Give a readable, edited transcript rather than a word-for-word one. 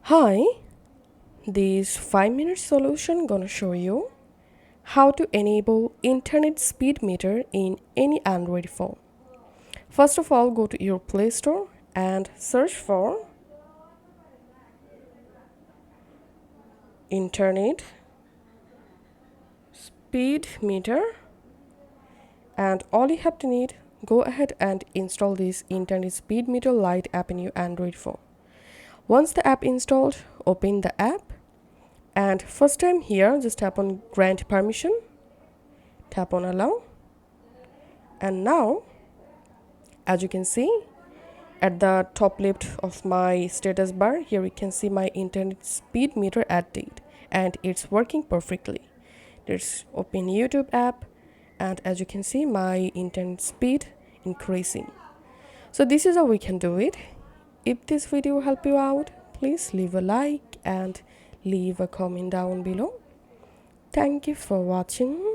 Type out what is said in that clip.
Hi, this 5-minute solution gonna show you how to enable internet speed meter in any Android phone. First of all, go to your Play Store and search for internet speed meter, and all you have to need, go ahead and install this internet speed meter Lite app in your Android phone. Once the app installed, open the app, and first time here just tap on grant permission, tap on allow, and now as you can see at the top left of my status bar, here you can see my internet speed meter at date, and it's working perfectly. Let's open YouTube app, and as you can see my internet speed increasing. So this is how we can do it. If this video help you out, please leave a like and leave a comment down below. Thank you for watching.